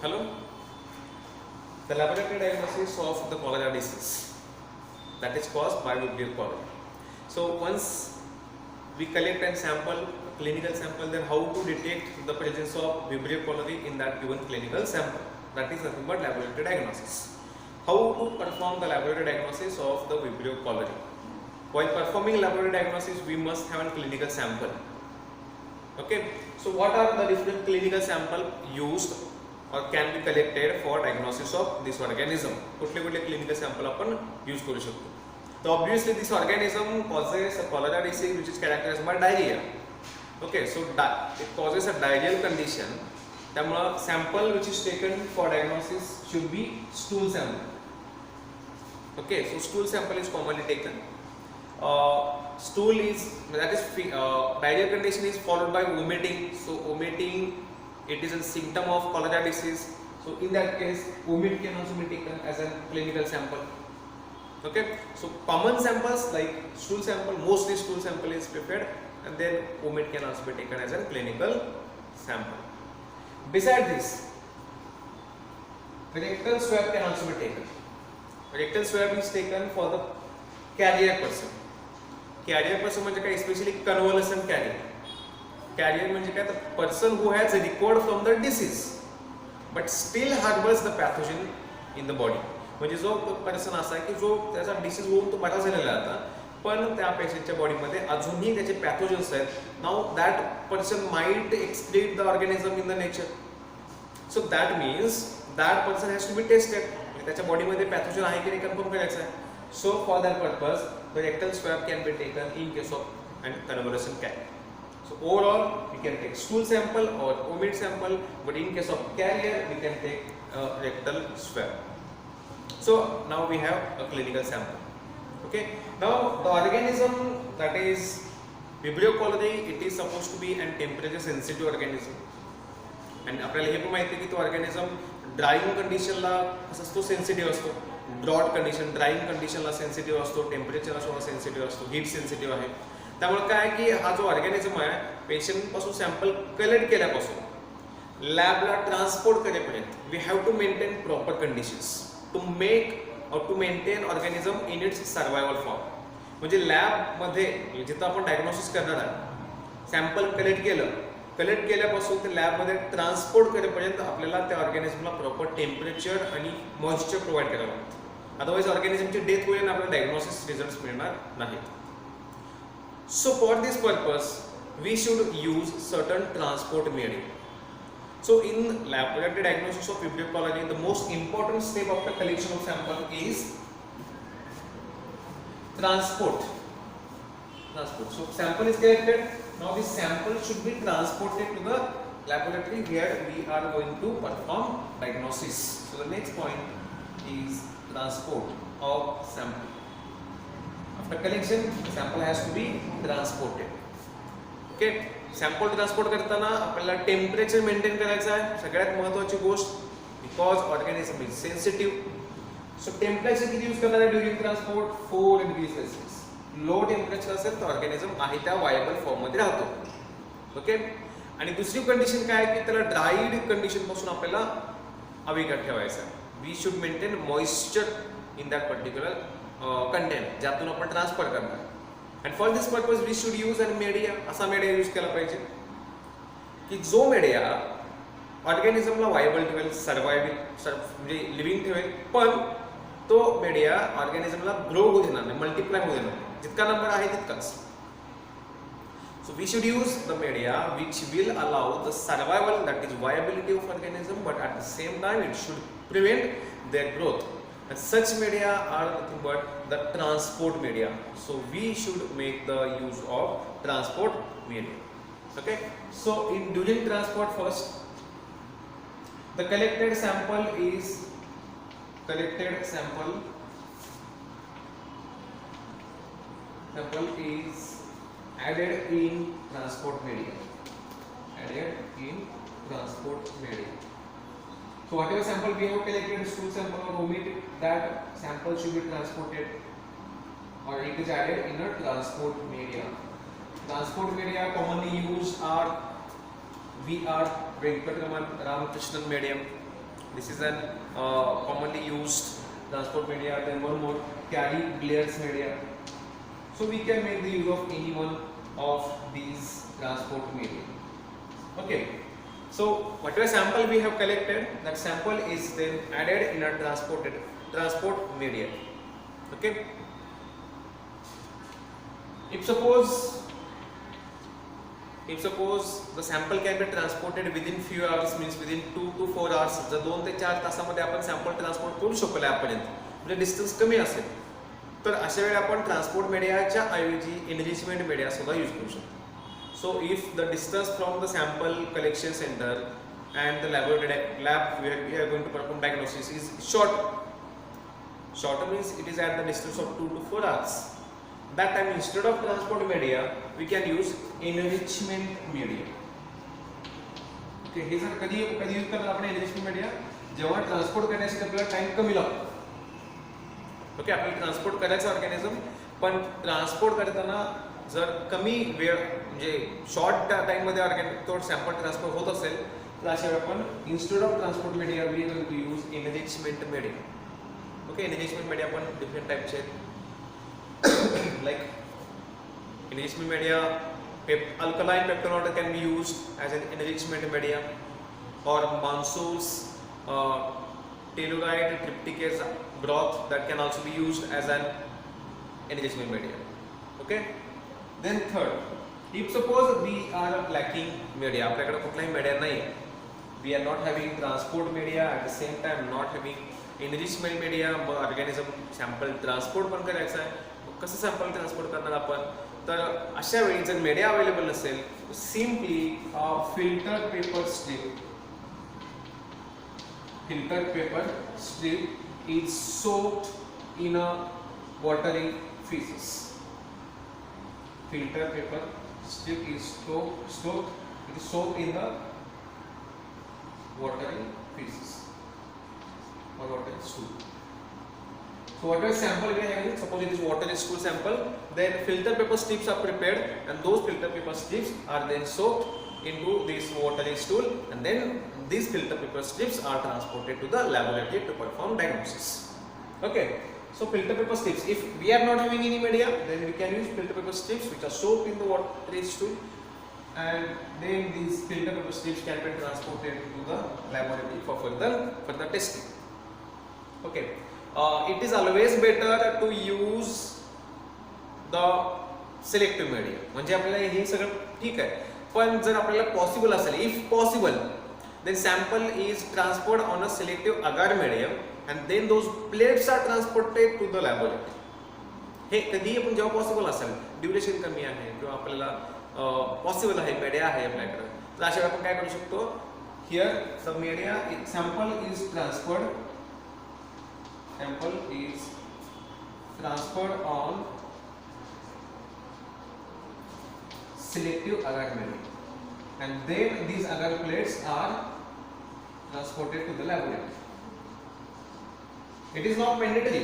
Hello. The laboratory diagnosis of the cholera disease that is caused by Vibrio cholerae. So once we collect a sample, a clinical sample, then how to detect the presence of Vibrio cholerae in that given clinical sample? That is nothing but laboratory diagnosis. How to perform the laboratory diagnosis of the Vibrio cholerae? While performing laboratory diagnosis, we must have a clinical sample. Okay. So what are the different clinical sample used or can be collected for diagnosis of this organism? कुठले कुठले clinical sample आपण use करू शकतो. So obviously this organism causes a cholera disease which is characterized by diarrhea. Okay, so it causes a diarrheal condition. त्यामुळे sample which is taken for diagnosis should be stool sample. Okay, so stool sample is commonly taken. Stool is diarrheal condition is followed by vomiting. So vomiting, it is a symptom of cholera disease. So in that case, vomit can also be taken as a clinical sample. Okay, so common samples like stool sample, mostly stool sample is prepared, and then vomit can also be taken as a clinical sample. Besides this, rectal swab can also be taken. Rectal swab is taken for the carrier person. Carrier person म्हणजे काय, especially convalescent carrier. Carrier म्हणजे काय, the person who has recovered from the disease but still harbors the pathogen in the body. म्हणजे जो person असा आहे की जो त्याचा डिसीज होऊन तो बरा झालेला आहे आता, पण त्या पेशंटच्या बॉडीमध्ये अजूनही त्याचे पॅथोजन्स आहेत. Now that person might excrete the organism in the nature. So that means that person has to be tested. त्याच्या बॉडीमध्ये पॅथोजन आहे की नाही कन्फर्म करायचं आहे. So for that purpose the rectal swab can be taken in case of an conversion carrier. So overall, we can take stool sample or vomit sample, but in case of carrier, we can take rectal swab. So now we have a clinical sample. Okay. Now the organism that is Vibrio cholerae, it is supposed to be an temperature sensitive organism. And आपल्याला हे पण माहिती आहे की तो organism drawing कंडिशनला असतो sensitive असतो. Drought condition, drawing कंडिशनला sensitive असतो, टेम्परेचरला sensitive असतो, हीट सेन्सिटिव्ह आहे. त्यामुळे काय की हा जो ऑर्गॅनिझम आहे पेशंट पासून सॅम्पल कलेक्ट केल्यापासून लॅबला ट्रान्सपोर्ट करेपर्यंत we have to maintain proper conditions to make or to maintain organism in its survival form. म्हणजे लॅबमध्ये जिथं आपण डायग्नोसिस करणार आहे सॅम्पल कलेक्ट केल्यापासून ते लॅबमध्ये ट्रान्सपोर्ट करेपर्यंत आपल्याला त्या ऑर्गॅनिझमला प्रॉपर टेम्परेचर आणि मॉइश्चर प्रोव्हाइड करावं लागतं. अदरवाईज ऑर्गॅनिझमची डेथ होईल आणि आपल्याला डायग्नोसिस रिझल्ट्स मिळणार नाहीत. So for this purpose, we should use certain transport media. So in laboratory diagnosis of Vibrio cholerae, the most important step of the collection of sample is transport. So sample is collected. Now this sample should be transported to the laboratory where we are going to perform diagnosis. So the next point is transport of sample. After collection, sample has to be transported. Okay, sample transport करताना आपल्याला temperature maintain करायचं आहे सगळ्यात महत्त्वाची गोष्ट, because organism is sensitive. So temperature किती use करणार आहे during transport? 4 degree Celsius. Low temperature असेल तर ऑर्गॅनिझम आहे त्या वायबल फॉर्म मध्ये राहतो. ओके, आणि दुसरी कंडिशन काय आहे की त्याला ड्राईड कंडिशन पासून आपल्याला अवेगळ ठेवायचं आहे. We should maintain moisture in that particular content ज्यातून आपण ट्रान्सफर करणार. And for this purpose we should use an media. असा मीडिया यूज केला पाहिजे की जो मीडिया ऑर्गॅनिझमला वायबल ठेवेल, म्हणजे लिव्हिंग ठेवेल, पण तो मीडिया ऑर्गॅनिझमला ग्रो होऊ देणार नाही, मल्टिप्लाय होऊ देणार नाही. जितका नंबर आहे तितकाच. So we should use the media which will allow the survival, that is viability of organism, but at the same time it should prevent their growth. And such media are nothing but the transport media. So we should make the use of transport media. Okay. So during transport, first the collected sample is added in transport media. So whatever sample we have collected, stool sample or vomit, that sample should be transported or it is added in a transport media. Transport media commonly used are VR, Venkataraman Ramakrishnan medium, This is an commonly used transport media. Then one more, carry Blair's media. So we can make the use of any one of these transport media. Okay. So whatever sample we have collected, that sample is then added in a transport media. Okay. If suppose the sample can be transported within few hours, means within 2 to 4 hours, जर 2 ते 4 तासामध्ये आपण sample transport करू शकू लॅबपर्यंत, म्हणजे distance कमी असेल, तर अशा वेळी आपण ट्रान्सपोर्ट मीडियाच्या ऐवजी एनरिचमेंट मीडिया सुद्धा यूज करू शकतो. So if the distance from the sample collection center and the laboratory lab where we are going to perform diagnosis is shorter means it is at the distance of 2 to 4 hours. That time instead of transport media we can use enrichment media. Okay, हे जर कधी use करणार आपण enrichment media जेव्हा transport करण्यासाठी आपल्याला time कमी लागतो. Okay, आपल्याला ट्रान्सपोर्ट करायचं ऑर्गॅनिझम, पण ट्रान्सपोर्ट करताना जर कमी वेळ म्हणजे शॉर्ट टाइममध्ये तो सॅम्पल ट्रान्सफर होत असेल, तर अशा वेळी आपण instead of transport media we going to use enrichment media. Okay, enrichment media पण डिफरंट टाइपचे आहेत, like enrichment media alkaline peptone water can be used as an enrichment media, और Monsur's telluride trypticase broth that can also be used as an enrichment media. Okay, then third, if suppose we are lacking media, आपल्याकडे कुठलाही media नाही, we are not having transport media at the same time not having enrichment media, mug organism sample transport पण करायचं आहे, कसं sample transport करणार आपण, तर अशा वेळी जर मीडिया अवेलेबल नसेल, simply filter paper strip is soaked in a watery feces. Filter paper strip is soaked in the watery feces or watery stool. So whatever sample we are having, suppose it is watery stool sample, then filter paper strips are prepared and those filter paper strips are then soaked into this watery stool, and then these filter paper strips are transported to the laboratory to perform diagnosis. Okay, so filter paper strips, if we are not having any media, then we can use filter paper strips which are soaked in the watery stool, and then these filter paper strips can be transported to the laboratory for further testing. Okay, it is always better to use the selective media. म्हणजे आपल्याला हे सगळं ठीक आहे, पण जर आपल्याला possible असेल, if possible, then sample is transferred on a selective agar medium and then those plates are transported to the laboratory. हे कधी आपण जेव्हा पॉसिबल असेल, ड्युरेशन कमी आहे किंवा आपल्याला पॉसिबल आहे, मीडिया आहे आपल्याकडे, तर अशा वेळी आपण काय करू शकतो, here the media sample is transferred on selective agar medium and then these agar plates are transported to the laboratory. It is not mandatory,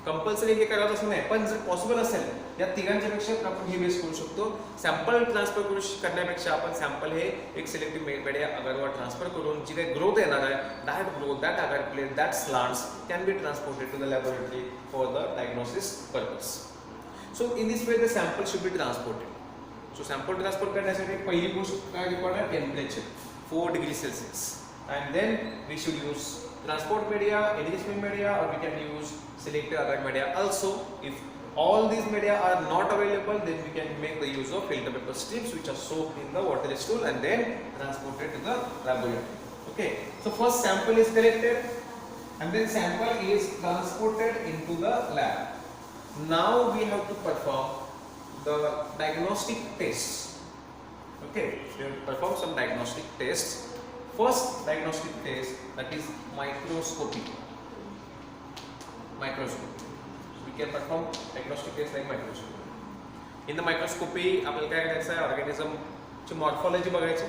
compulsory हे करायचं असं नाही, पण जर पॉसिबल असेल या तिघांच्या पेक्षा तर आपण हे बेस करू शकतो. सॅम्पल ट्रान्सफर करण्यापेक्षा आपण सॅम्पल हे एक सिलेक्टिव्ह मीडिया अगरवर ट्रान्सफर करून जी काही ग्रोथ येणार आहे, that growth, that agar plate, that slants can be transported to the laboratory for the diagnosis purpose. So in this way the sample should be transported. So sample transfer करण्यासाठी पहिली गोष्ट काय required आहे, temperature 4 degree Celsius, and then we should use transport media, enrichment media, or we can use selective agar media also. If all these media are not available, then we can make the use of filter paper strips which are soaked in the water stool and then transported to the laboratory. Okay, so first sample is collected and then sample is transported into the lab. Now we have to perform the diagnostic tests. Okay, we have to perform some diagnostic tests. First diagnostic test, that is microscopy. We can perform diagnostic test like microscopy. In the microscopy आपल्याला काय करायचं आहे, ऑर्गॅनिझमची morphology बघायची.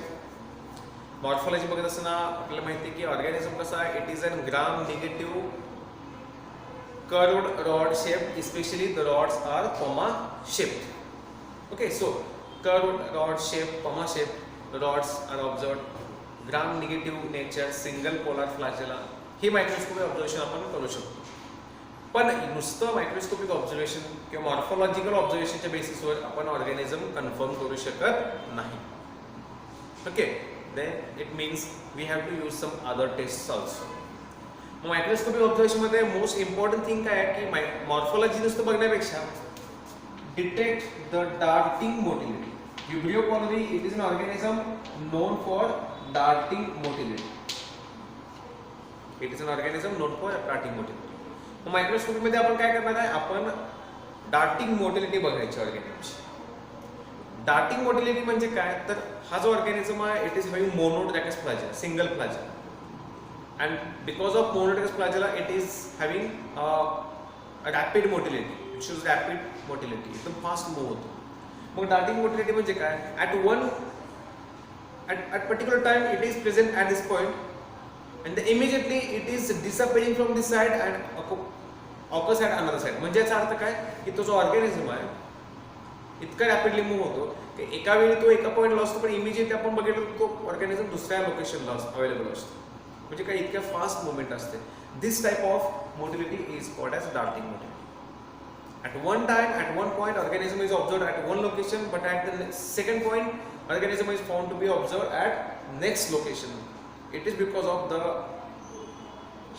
Morphology बघत असताना आपल्याला माहिती आहे की ऑर्गॅनिझम कसा आहे, it is an gram negative curved rod shaped, especially the rods are comma shaped. Okay, so curved rod shaped, comma shaped rods are observed gram negative nature, single polar flagella, हे microscopic observation आपण करू शकतो. पण नुसतं microscopic observation किंवा morphological ऑब्झर्वेशनच्या बेसिसवर आपण ऑर्गॅनिझम कन्फर्म करू शकत नाही. Okay, then it means we have to use some other test also. Microscopic ऑब्झर्वेशनमध्ये मोस्ट इम्पॉर्टंट थिंग काय आहे की मॉर्फोलॉजी नुसतं बघण्यापेक्षा detect the darting motility. Vibrio cholerae, it is an organism known for darting motility. It is an organism known for darting motility. Mug microscopy मध्ये आपण काय करणार आहे, आपण डार्टिंग मोटिलिटी बघायची ऑर्गॅनिझमची. डार्टिंग मोटिलिटी म्हणजे काय, तर हा जो ऑर्गॅनिझम आहे it is having monotrichous flagella, single flagella, and because of monotrichous flagella it is having rapid motility. It shows rapid motility, एकदम फास्ट मूव्ह होतो. मग डार्टिंग मोटिलिटी म्हणजे काय, at particular time it is present at this point and immediately it is disappearing from this side and occurs at another side. म्हणजे याचा अर्थ काय की तो जो ऑर्गॅनिझम आहे इतका रॅपिडली मूव्ह होतो की एका वेळी तो एका पॉईंटला असतो, पण इमिजिएटली आपण बघितलं तो ऑर्गॅनिझम दुसऱ्या लोकेशनला अवेलेबल असतो. म्हणजे काय इतक्या फास्ट मुवमेंट असते. This type of motility is called as darting motility. At one time, at one point, organism is observed at one location, but at the second point, organism is found to be observed at next location. It is because of the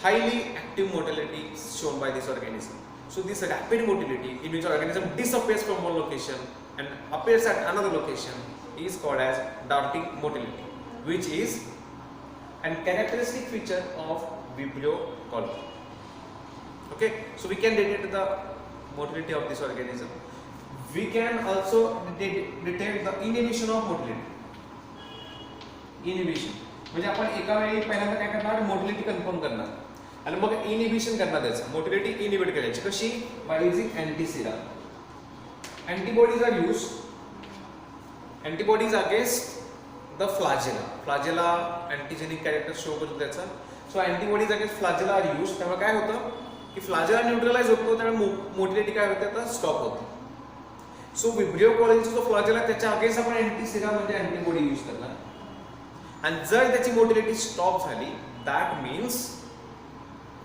highly active motility shown by this organism. So this rapid motility, in which organism disappears from one location and appears at another location, is called as darting motility, which is a characteristic feature of Vibrio cholerae. Okay, so we can detect the motility of this organism. We can also detect the inhibition of motility. Inhibition म्हणजे आपण एका वेळी पहिल्यांदा काय करणार, motility confirm करणार आणि मग inhibition करणार त्याचं, मोटिलिटी इनहिबिट करायची. कशी, by using antisera. Antibodies are used, antibodies against the flagella. Flagella antigenic character show करतो त्याचा. So antibodies against flagella are used. त्यामुळे काय होतं की फ्लॅजेला न्यूट्रलाइज होतो, त्यामुळे मोटिलिटी काय होते आता स्टॉप होते. सो विब्रियो कॉलरीचा जो फ्लॅजेला त्याच्या अगेन्स्ट आपण अँटीसिरा म्हणजे अँटीबॉडी यूज करणार. आणि जर त्याची मोटिलिटी स्टॉप झाली, that means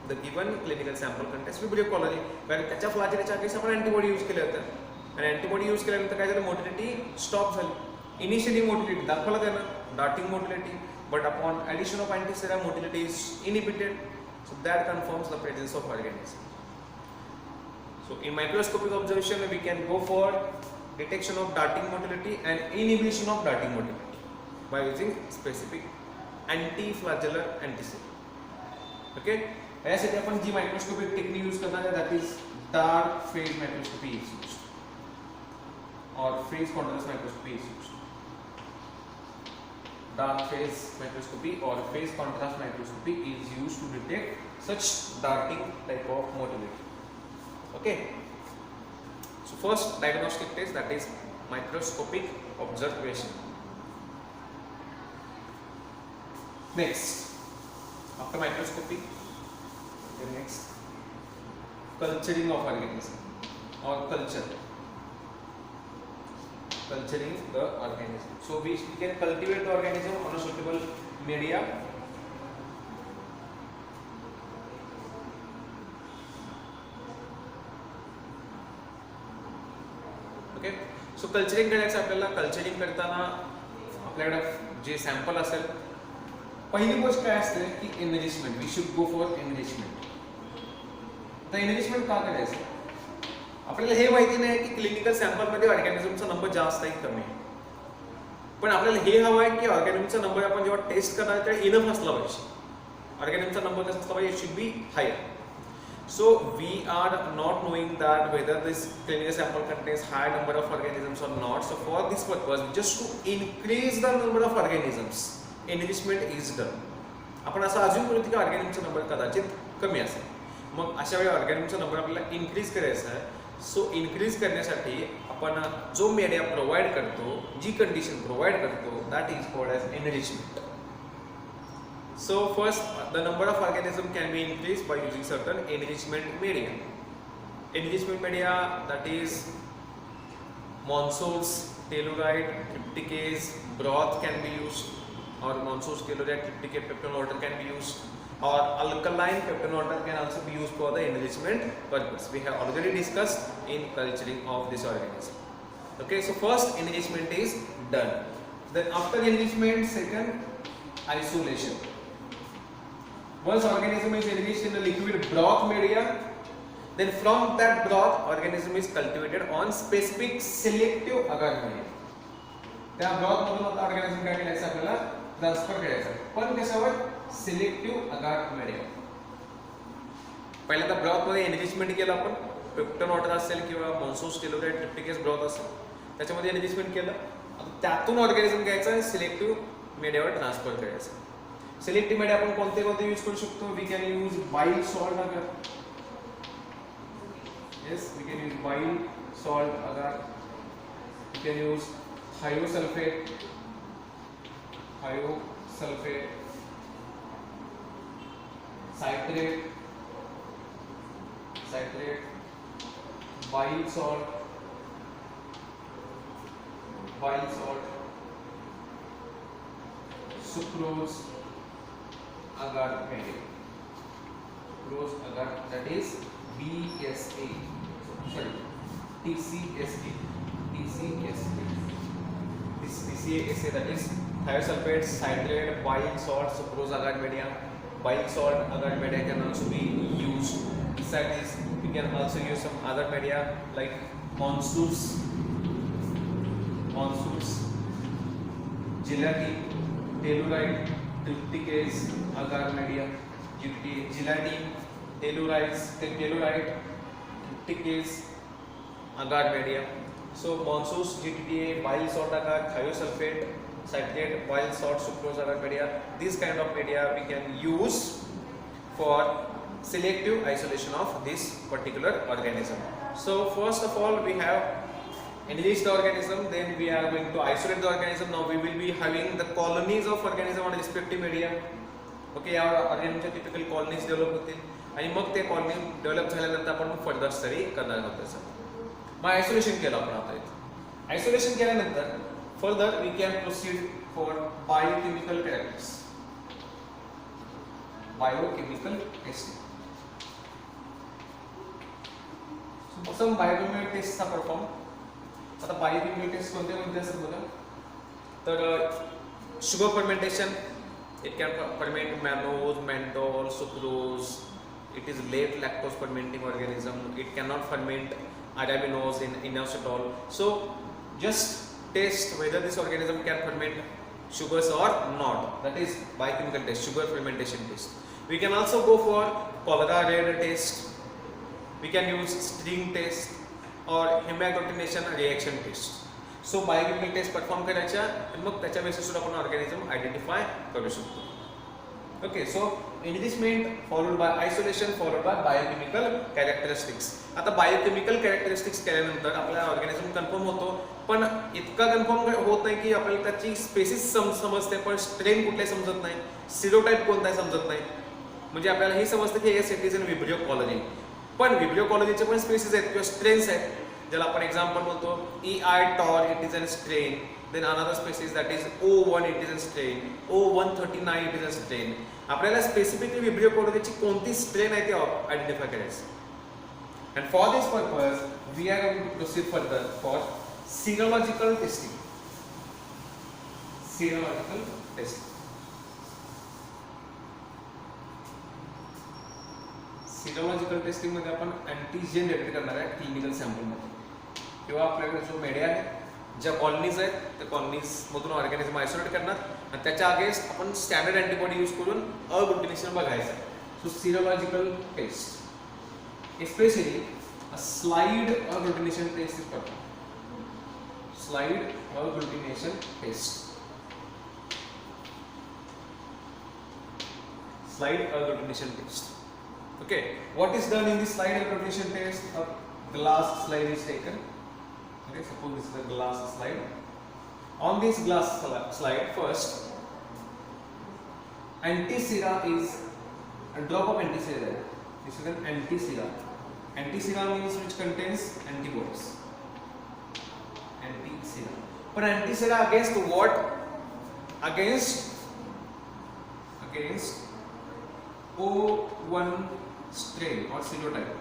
the given clinical sample contains Vibrio cholerae, कारण त्याच्या फ्लॅजेलाच्या अगेन्स्ट आपण अँटीबॉडी यूज केल्या होत्या. आणि अँटीबॉडी यूज केल्यानंतर काय झालं, मोटिलिटी स्टॉप झाली. इनिशियली मोटिलिटी दाखवला त्यानं darting motility, but upon addition of antisera motility is inhibited. So that confirms the presence of organism. So in microscopic observation we can go for detection of darting motility and inhibition of darting motility by using specific anti-flagellar antisera. Okay, यासाठी आपण जी microscopic technique use करणार आहे that is dark phase microscopy is used or phase contrast microscopy is used. Dark phase microscopy or phase contrast microscopy is used to detect such darting type of motility. Okay, so first diagnostic test, that is microscopic observation. Next, after microscopy, the next culturing of organism or culturing the organism. So we can cultivate the organism on a suitable media. Okay, so culturing करायचं आपल्याला. Culturing करताना आपल्याकडे जे sample असेल, पहिली गोष्ट काय असते की enrichment. We should go for enrichment. तर एनरिचमेंट का करायचं, आपल्याला हे माहिती नाही की क्लिनिकल सॅम्पलमध्ये ऑर्गॅनिझमचा नंबर जास्त आहे कमी आहे, पण आपल्याला हे हवं आहे की ऑर्गॅनिझमचा नंबर आपण जेव्हा टेस्ट करणार तेव्हा इनफ असला पाहिजे. ऑर्गॅनिझमचा नंबर कसा असला पाहिजे, it should be higher. So we are not knowing that whether this clinical sample contains high number of organisms or not. So for this purpose, just to increase the number of organisms, enrichment is done. आपण असं अजून करू की ऑर्गॅनिझमचा number कदाचित कमी असेल, मग अशा वेळी ऑर्गॅनिझमचा नंबर आपल्याला इन्क्रीज करायचा आहे. सो इन्क्रीज करण्यासाठी आपण जो मीडिया प्रोव्हाइड करतो, जी कंडिशन प्रोव्हाइड करतो, that is called as enrichment. So first, the number of organism can be increased by using certain enrichment media. Enrichment media, that is monsoons, telluride, trypticase, broth can be used, or monsoon-steroid tryptic peptone water can be used, or alkaline peptone water can also be used for the enrichment purpose. We have already discussed in culturing of this organism. Okay, so first enrichment is done. Then after enrichment, second isolation. Once organism is enriched in a liquid broth media, then from that broth organism is cultivated on specific selective agar media. त्या broth मधून आता organism काय करायचं आपल्याला transfer करायचं, पण कशावर? Selective अगार medium. पहिल्यांदा ब्रॉथ मध्ये एनरिचमेंट केलं आपण, पेप्टोन वॉटर असेल किंवा मोनोस्टेरोइड ट्रिप्टिकेस ब्रॉथ असेल त्याच्यामध्ये एनरिचमेंट केलं. आता त्यातून ऑर्गॅनिझम घ्यायचं सिलेक्टिव्ह मीडियावर ट्रान्सफर करायचं. सिलेक्टिव्ह मीडिया आपण कोणते कोणते यूज करू शकतो? We can use bile salt agar, yes we can use bile salt agar, we can use thiosulfate, citrate, bile salt, sucrose agar media, that is BSA, sorry, TCSA, that is thiosulfate, citrate, bile salt, sucrose agar media. Bile salt agar media can also be used. Besides this, we can also use some other media like monsoons, gelatin, telluride, trypticase agar media, gelatin, telluride, trypticase agar media. So monsoons, GTTA, bile salt agar, thiosulfate, citrate, bile salt, sucrose agar media. These kind of media we can use for selective isolation of this particular organism. So first of all we have enriched the organism, then we are going to isolate the organism. Now we will be having the colonies of organism on respective media. Okay, या ऑर्गॅनिझमच्या typical colonies develop होतील आणि मग ते colony develop झाल्यानंतर आपण further study करणार आहोत त्याचं. मग isolation केलं आपण आता इथे. आयसोलेशन केल्यानंतर further we can proceed for biochemical characters, biochemical testing. Some biochemical टेस्टचा परफॉर्म. आता बायोकेमिकल टेस्ट कोणते कोणते असतात बघा. तर sugar fermentation, it can ferment mannose, mannitol, sucrose. It is late lactose fermenting organism. It cannot ferment araminose in inositol. So just test whether this organism can ferment sugars or not. That is biochemical test, sugar fermentation test. We can also go for cholera red test. We can use string test or hemagglutination reaction test. So biochemical test perform करायच्या आणि मग त्याच्या बेसिसवर आपण organism identify करू शकतो. Okay, so enrichment followed by isolation followed by biochemical characteristics. आता biochemical characteristics केल्यानंतर आपला ऑर्गॅनिझम कन्फर्म होतो, पण इतका कन्फर्म होत नाही की आपल्याला त्याची स्पेसिस समजते, पण स्ट्रेन कुठले समजत नाही, सिरोटाईप कोणता आहे समजत नाही. म्हणजे आपल्याला हे समजतं की हे सिटीजन विब्रियो कॉलनी, पण विब्रियो कॉलनीचे पण स्पेसिस आहेत किंवा स्ट्रेन्स आहेत. ज्याला आपण एक्झाम्पल बोलतो EI tor, it is a strain. Then another species that is O1, it is a strain. O139, it is a strain. आपल्याला स्पेसिफिकली विब्रियो कॉलनीची कोणती स्ट्रेन आहे ते आयडेंटिफाय करायचं. And for this purpose, we are going to proceed further for serological testing. Serological testing. Serological testing मध्ये आपण antigen detect करणार आहे clinical sample मध्ये, किंवा आपल्याकडे जो मीडिया आहे, ज्या कॉलनीज आहेत त्या कॉलनीज मधून ऑर्गॅनिझम आयसोलेट करणार आणि त्याच्या अगेन्स्ट आपण स्टँडर्ड अँटीबॉडी यूज करून अग्लुटिनेशन बघायचं. So serological test, especially slide agglutination test is perform. Slide agglutination test, slide agglutination test. Okay, what is done in the slide agglutination test? A glass slide is taken. Okay, suppose this is a glass slide. On this glass slide, first antisera is a drop of antisera. This is an antisera. Antisera means which contains antibodies. Antisera. But antisera against what? Against against O1 strain or serotype,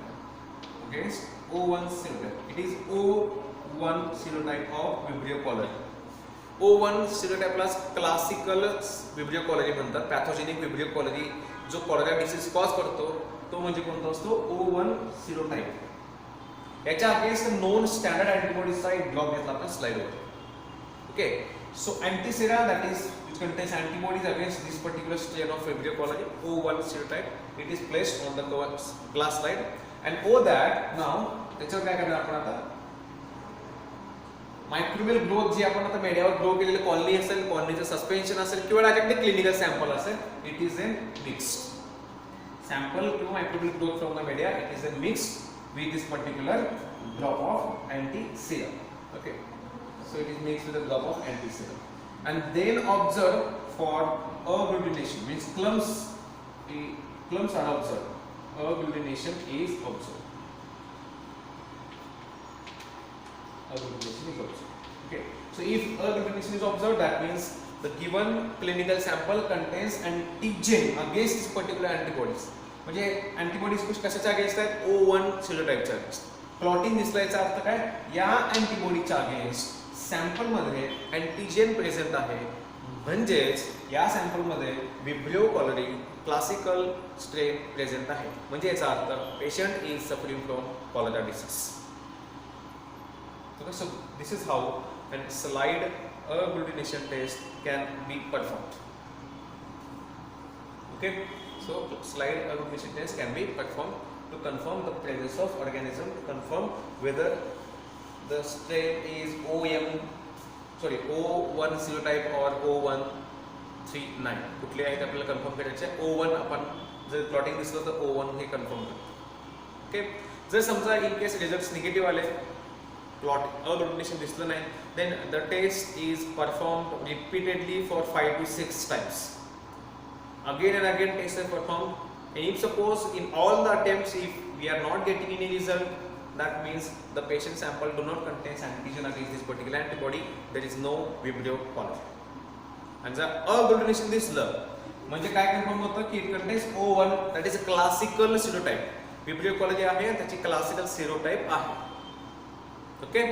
against O1 serotype. It is O1 serotype of Vibrio cholerae. O1 serotypeला classical Vibrio cholerae म्हणतात. Pathogenic Vibrio cholerae जो cholera disease cause करतो तो म्हणजे कोणता असतो O1 serotype. याच्या against known standard अँटीबॉडीजचा एक ब्लॉक घेतला आपण स्लाइडवर. Okay, so antisera that is which contains antibodies against this particular strain of Vibrio cholerae O1 serotype. It is placed on the glass slide and over that now त्याच्यावर काय करणार आपण आता microbial growth जी आपण आता मीडियावर ग्रो केलेले colony असेल, कॉलनीचं सस्पेन्शन असेल किंवा डायरेक्टली क्लिनिकल सॅम्पल असेल, it is an mixed sample किंवा microbial growth from the media, it is an mixed with this particular drop of antiserum. Okay, so it is mixed with a drop of antiserum and then observe for agglutination, means clumps are observed, agglutination is observed. Okay, so if agglutination is observed, that means the given clinical sample contains antigen against this particular antibodies. म्हणजे antibodies कशाच्या against आहेत O1 serotypeच्या against. Clotting दिसला याचा अर्थ काय, या अँटीबॉडीच्या against sample मध्ये अँटीजेन प्रेझेंट आहे, म्हणजेच या सॅम्पल मध्ये Vibrio cholerae classical strain present आहे. म्हणजे याचा अर्थ patient is suffering from cholera disease. So this is how a slide agglutination test can be performed. Okay, so slide agglutination test can be performed to confirm the presence of organism, to confirm whether the strain is O1 serotype or O139. कुठले आहेत आपल्याला confirm करायचे. O1 आपण जर plotting दिसलं तर O1 हे confirm करतो. Okay, जर समजा इन केस रिझल्ट्स निगेटिव्ह आले, plot agglutination दिसलं नाही, then the test is performed repeatedly for 5 to 6 times. Again and again tests are performed, and if suppose in all the attempts if we are not getting any result, that means the patient sample do not contain antigen against this particular antibody, there is no Vibrio cholerae. आणि जर agglutination दिसलं म्हणजे काय confirm होतं की it contains O1, that is a classical serotype. Vibrio cholerae आहे, त्याची classical serotype आहे. ओके,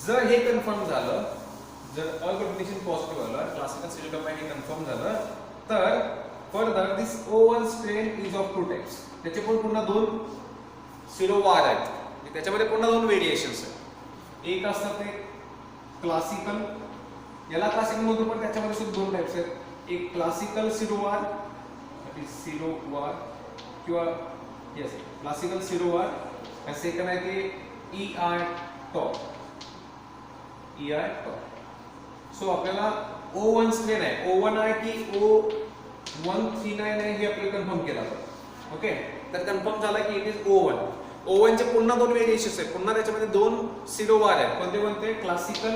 जर हे कन्फर्म झालं, जर agglutination पॉझिटिव्ह आलं, क्लासिकल सेरोटाइप हे कन्फर्म झालं, तर further this O1 strain is of two types. त्याचे पण पुन्हा दोन सिरोवार आहेत, त्याच्यामध्ये पुन्हा दोन व्हेरिएशन्स आहेत. एक असतं ते क्लासिकल, याला क्लासिकल म्हणतो, पण त्याच्यामध्ये सुद्धा दोन टाइप्स आहेत. एक क्लासिकल सिरोवार किंवा यस क्लासिकल सिरोवार, आणि सेकंड आहे ते EI टॉप. सो आपल्याला O1 स्ट्रेन आहे, O1 आहे की O139 आहे हे आपल्याला कन्फर्म केलं आपण. ओके, तर कन्फर्म झाला की इट इज O1. O1 चे पुन्हा दोन व्हेरिएशन्स आहेत, पुन्हा त्याच्यामध्ये दोन सिरोवार आहेत. कोणते कोणते, classical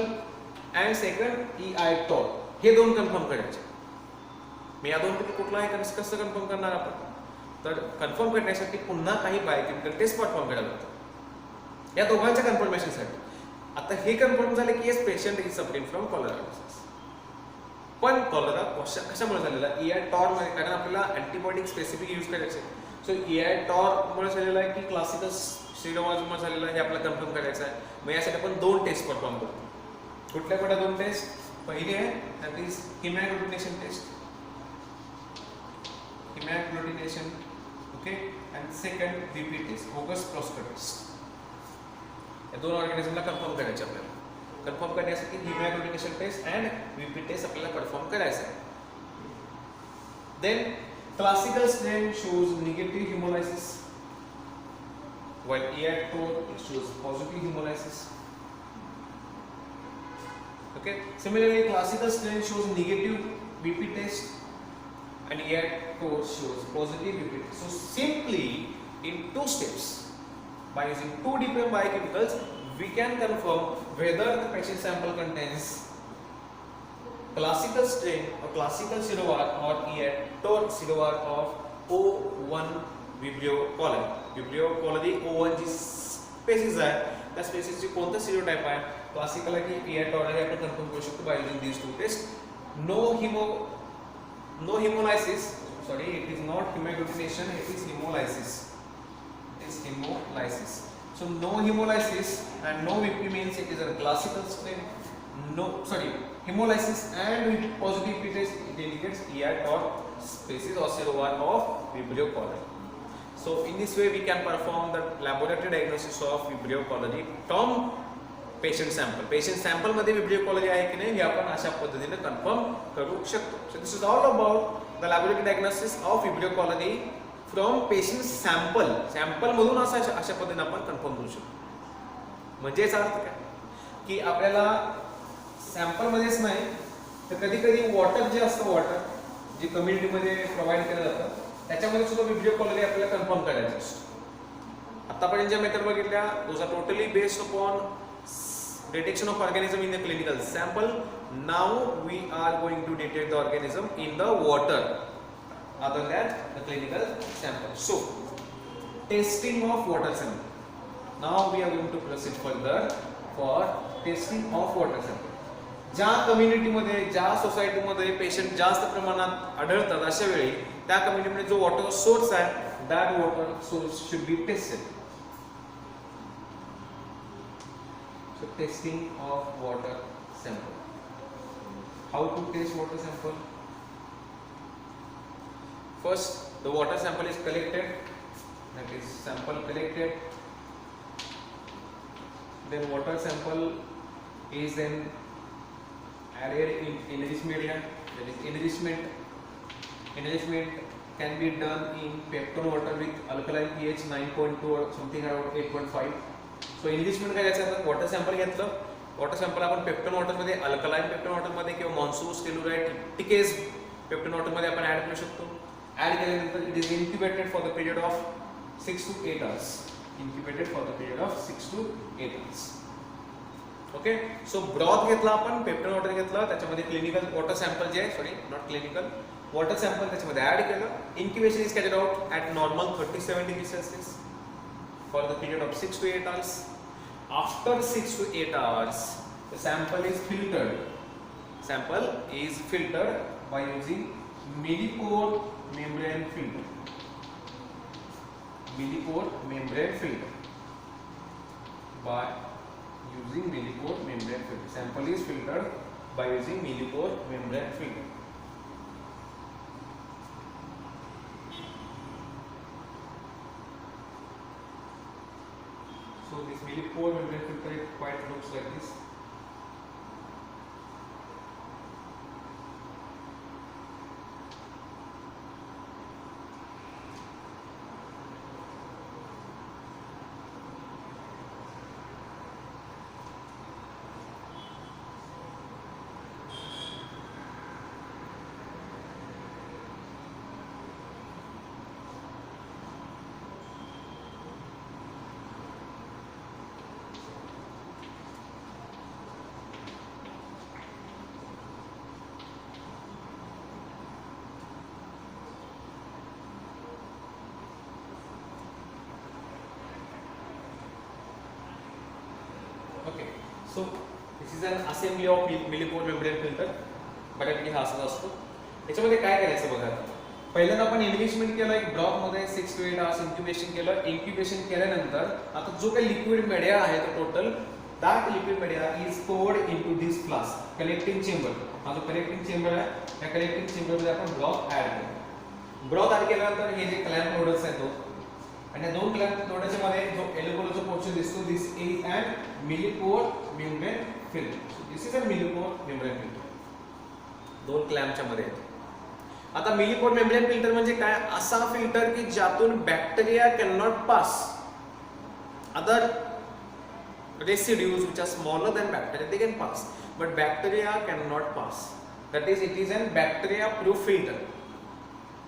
and second EI Tor. हे दोन कन्फर्म करायचे. मी या दोनपैकी कुठला आहे कसं कन्फर्म करणार आपण, तर कन्फर्म करण्यासाठी पुन्हा काही बायोकेमिकल टेस्ट परफॉर्म करायला लागतात या दोघांच्या कन्फर्मेशनसाठी. आता हे कन्फर्म झाले की yes patient is suffering from cholera disease. पण कॉलरा कशामुळे झालेला, EI टॉर मध्ये, कारण आपल्याला अँटीबायोटिक स्पेसिफिक यूज करायचे. सो EI टॉर मुळे झालेला आहे की क्लासिकल सिरोवाजमुळे झालेला आहे, हे आपल्याला कन्फर्म करायचं आहे. मग यासाठी आपण दोन टेस्ट परफॉर्म करतो. कुठल्या कुठल्या दोन टेस्ट, पहिली आहे that is hemagglutination test, hemagglutination. Okay, and second VP test, Voges Proskauer test. या दोन ऑर्गॅनिझमला कन्फर्म करायचे आपल्याला. कन्फर्म करण्यासाठी hemagglutination test and VP test आपल्याला परफॉर्म करायचं आहे. Then classical strain shows negative hemolysis while EI Tor shows positive hemolysis. Okay, similarly classical strain shows negative VP test and EI Tor shows positive VP test. So simply in two steps, by using two different biochemicals, we can confirm whether the patient sample contains classical strain or classical serovar or EI Tor serovar of O1 Vibrio cholerae. Vibrio cholerae O1 जी species आहे, त्या स्पेसिसची कोणतं सिरोटाइप आहे, classical आहे की EI Tor आहे, आपण confirm करू शकतो by using these two test. No no hemolysis, sorry, it is not hemagglutination, it is hemolysis. It is hemolysis. So no hemolysis and no VP means it is a classical strain. No, sorry, hemolysis and with positive P test it indicates ER or species or serovar of Vibrio cholerae. So in this way we can perform the laboratory diagnosis of Vibrio cholerae from patient sample मध्ये Vibrio cholerae आहे की नाही हे आपण अशा पद्धतीने confirm करू शकतो. So this is all about the laboratory diagnosis of Vibrio cholerae from patient sample मधून अशा पद्धतीने आपण कन्फर्म करू शकतो. म्हणजे याचा अर्थ काय की आपल्याला सॅम्पल मध्येच नाही तर कधी कधी वॉटर जे असतं, वॉटर जे कम्युनिटीमध्ये प्रोव्हाइड केलं जातं त्याच्यामध्ये सुद्धा विब्रियो कॉलरी आपल्याला कन्फर्म करायचं असतं. आतापर्यंत ज्या मेथड बघितल्या those are totally based upon detection of organism in the clinical sample. Now we are going to detect the organism in the water other than the clinical sample. So testing of water sample. Now we are going to proceed further for testing of water sample. ज्या community मध्ये ज्या society मध्ये patient जास्त प्रमाणात आढळतात अशा वेळी त्या कम्युनिटी मध्ये जो वॉटर सोर्स आहे that water source should be tested. So testing of water sample. How to test water sample? First, the water sample is collected. That is sample collected. Then water sample is then added in enriched media. That is enrichment. Enrichment can be done in peptone water with alkaline pH 9.2 or something around 8.5. So enrichment काय करायचं, water sample घेतलं, water sample आपण peptone वॉटरमध्ये, alkaline peptone वॉटरमध्ये किंवा मॉन्सूस टेलुराइट टिकेज peptone वॉटरमध्ये आपण add करू शकतो. Add केल्यानंतर it is incubated for the period of 6 to 8 hours. Incubated for the period of 6 to 8 hours. Okay. So broth घेतला आपण, पेप्टोन वॉटर घेतलं, त्याच्यामध्ये क्लिनिकल वॉटर सॅम्पल जे आहे, sorry not clinical water sample त्याच्यामध्ये add केलं. Incubation is carried out at normal 37 degrees Celsius for the period of 6 to 8 hours. After 6 to 8 hours, the sample is filtered. Sample is filtered by using millipore membrane filter. Millipore membrane filter. By using millipore membrane filter, sample is filtered by using millipore membrane filter. So this millipore membrane filter it quite looks like this. Okay, so this is an assembly of millipore membrane filter. बऱ्यापैकी हा असाच असतो. त्याच्यामध्ये काय करायचं बघा, पहिल्यांदा आपण इन्व्हेस्टमेंट केलं एक ब्लॉक मध्ये 6 to 8 hours इन्क्युबेशन केलं. इन्क्युबेशन केल्यानंतर आता जो काही लिक्विड मीडिया आहे तो total that liquid media is poured into this flask, collecting chamber. हा जो कलेक्टिंग चेंबर आहे त्या कलेक्टिंग चेंबर मध्ये आपण ब्लॉक ऍड केला. ब्लॉक ऍड केल्यानंतर हे जे क्लॅम्प होल्डर्स आहेत तो आणि या दोन क्लॅम्प होल्डरच्या मध्ये जो येलो कलरचा पोर्शन दिसतो, this is an millipore membrane filter. So this is a millipore membrane filter. दोन क्लॅम्पच्या मध्ये येतो. आता millipore membrane filter म्हणजे काय, असा फिल्टर की ज्यातून bacteria can not pass. Other residues which are smaller than bacteria they can pass, but bacteria cannot pass. That is, it is an bacteria proof filter.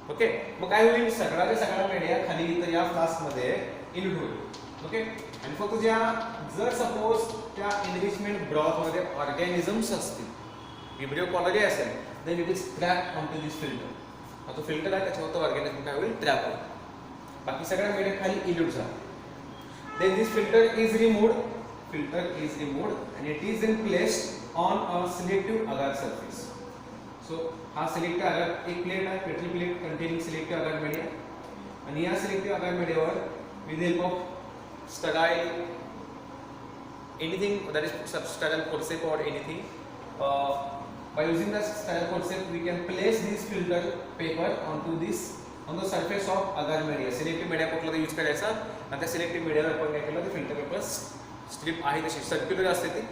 Okay. मग काय होईल, सगळ्याच्या सगळ्या मीडिया खाली इथं या फ्लास्क मध्ये इन्क्लूड होईल. ओके. आणि फक्त ज्या जर सपोज त्या एनरिचमेंट ब्रॉथ मध्ये ऑर्गॅनिझम्स असतील, विब्रियो कॉलरी असेल, then it is trap onto this filter. हा तो फिल्टर आहे त्याच्यावर तो ऑर्गॅनिझम काय होईल, ट्रॅप होईल. बाकी सगळ्या मीडिया खाली इन्क्लूड झाला. Then this filter is removed. Filter is removed and it is then placed on a selective agar surface. So सो हा सिलेक्टिव्ह अगार एक प्लेट आहे, पेट्री प्लेट कंटेनिंग सिलेक्टिव्ह अगार मीडिया, आणि या सिलेक्टिव्ह अगार मीडियावर with help of Sterlite anything that is sterile forceps or anything, by using the sterile forceps we can place this filter paper onto this on the surface of agar media. Selective media कुठला use करायचा आणि त्या selective मीडियावर आपण काय केलं, ते filter paper strip आहे तशी सर्क्युलर असते ती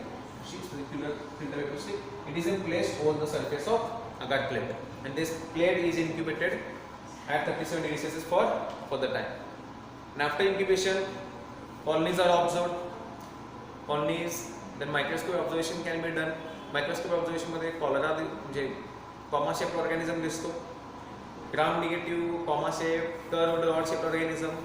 circular filter paper strip, it is in placed over the surface of agar plate and this plate is incubated at 37 degrees Celsius for the time. And after incubation colonies are observed. Colonies, then microscopic observation can be done. Microscopic observation मध्ये cholera म्हणजे comma shape organism दिसतो, gram negative comma shape curved rod shape organism,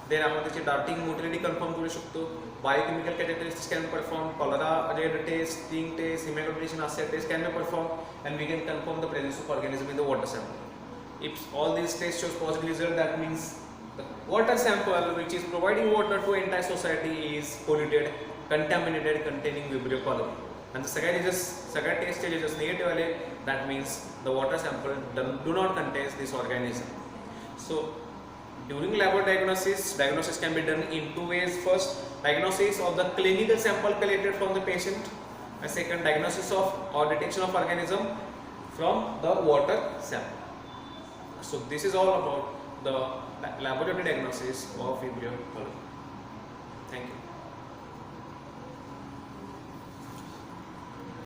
then आपण त्याची darting motility confirm करू शकतो, biochemical characteristics can perform, cholera red test, string test, hemagglutination असे test can be perform and we can confirm the presence of organism in the water sample. If all these tests shows positive result, that means the water sample which is providing water to entire society is polluted, contaminated, containing Vibrio cholerae. And the सगळ्या test stages negative आले, that means the water sample do not contain this organism. So during labo diagnosis can be done in two ways. First, diagnosis of the clinical sample collected from the patient, and second, diagnosis of or detection of organism from the water sample. So this is all about the laboratory diagnosis of Vibrio cholerae. Thank you.